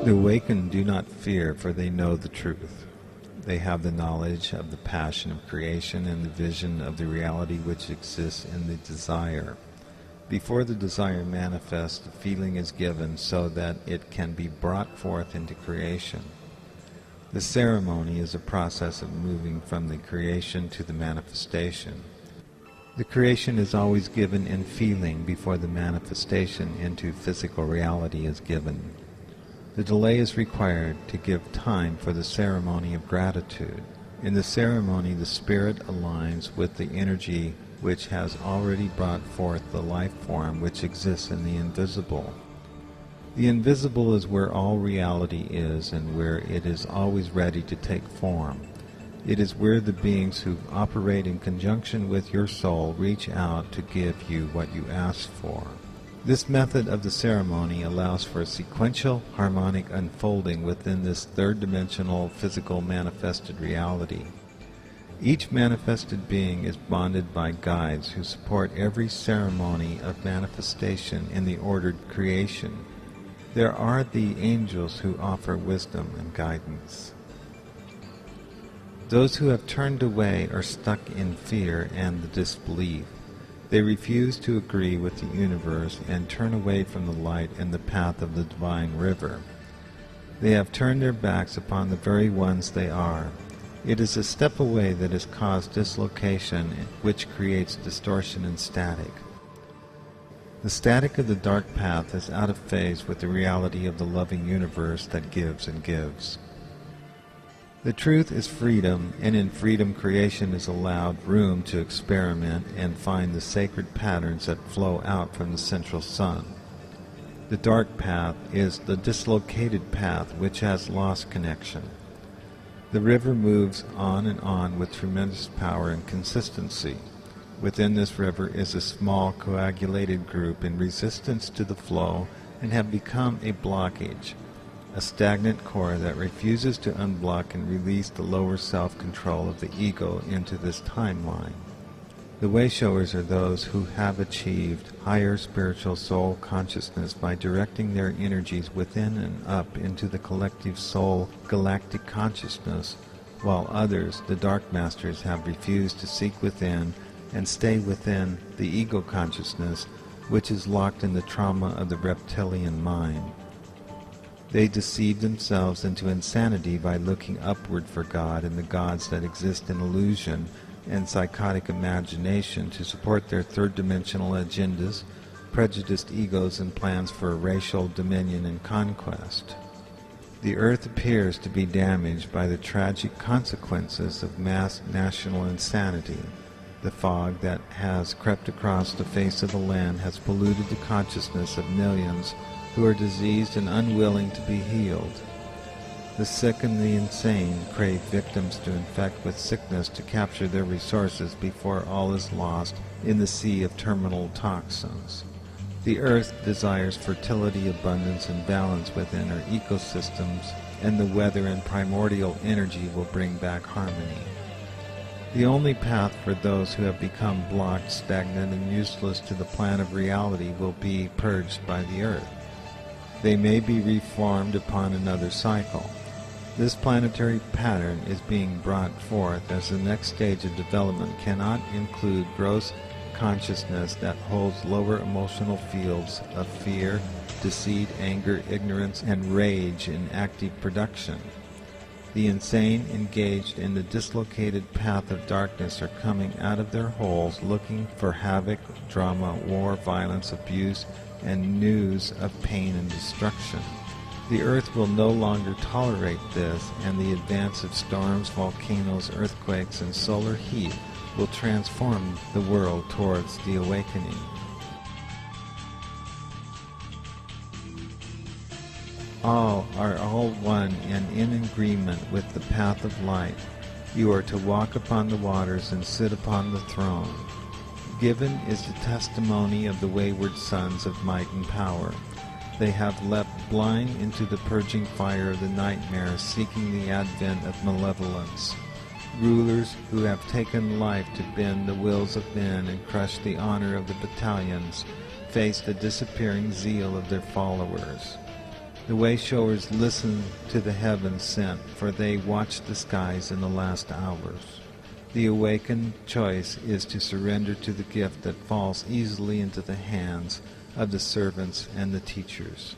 The awakened do not fear, for they know the truth. They have the knowledge of the passion of creation and the vision of the reality which exists in the desire. Before the desire manifests, the feeling is given so that it can be brought forth into creation. The ceremony is a process of moving from the creation to the manifestation. The creation is always given in feeling before the manifestation into physical reality is given. The delay is required to give time for the ceremony of gratitude. In the ceremony, the spirit aligns with the energy which has already brought forth the life form which exists in the invisible. The invisible is where all reality is and where it is always ready to take form. It is where the beings who operate in conjunction with your soul reach out to give you what you ask for. This method of the ceremony allows for a sequential, harmonic unfolding within this third-dimensional physical manifested reality. Each manifested being is bonded by guides who support every ceremony of manifestation in the ordered creation. There are the angels who offer wisdom and guidance. Those who have turned away are stuck in fear and the disbelief. They refuse to agree with the universe and turn away from the light and the path of the divine river. They have turned their backs upon the very ones they are. It is a step away that has caused dislocation, which creates distortion and static. The static of the dark path is out of phase with the reality of the loving universe that gives and gives. The truth is freedom, and in freedom creation is allowed room to experiment and find the sacred patterns that flow out from the central sun. The dark path is the dislocated path which has lost connection. The river moves on and on with tremendous power and consistency. Within this river is a small coagulated group in resistance to the flow and have become a blockage, a stagnant core that refuses to unblock and release the lower self-control of the ego into this timeline. The Wayshowers are those who have achieved higher spiritual soul consciousness by directing their energies within and up into the collective soul galactic consciousness, while others, the Dark Masters, have refused to seek within and stay within the ego consciousness, which is locked in the trauma of the reptilian mind. They deceive themselves into insanity by looking upward for God and the gods that exist in illusion and psychotic imagination to support their third-dimensional agendas, prejudiced egos, and plans for racial dominion and conquest. The earth appears to be damaged by the tragic consequences of mass national insanity. The fog that has crept across the face of the land has polluted the consciousness of millions who are diseased and unwilling to be healed. The sick and the insane crave victims to infect with sickness to capture their resources before all is lost in the sea of terminal toxins. The earth desires fertility, abundance, and balance within her ecosystems, and the weather and primordial energy will bring back harmony. The only path for those who have become blocked, stagnant, and useless to the plan of reality will be purged by the earth. They may be reformed upon another cycle. This planetary pattern is being brought forth as the next stage of development cannot include gross consciousness that holds lower emotional fields of fear, deceit, anger, ignorance, and rage in active production. The insane engaged in the dislocated path of darkness are coming out of their holes looking for havoc, drama, war, violence, abuse, and news of pain and destruction. The earth will no longer tolerate this, and the advance of storms, volcanoes, earthquakes, and solar heat will transform the world towards the awakening. All are all one and in agreement with the path of light. You are to walk upon the waters and sit upon the throne. Given is the testimony of the wayward sons of might and power. They have leapt blind into the purging fire of the nightmare, seeking the advent of malevolence. Rulers who have taken life to bend the wills of men and crush the honor of the battalions face the disappearing zeal of their followers. The Wayshowers listen to the heavens sent, for they watch the skies in the last hours. The awakened choice is to surrender to the gift that falls easily into the hands of the servants and the teachers.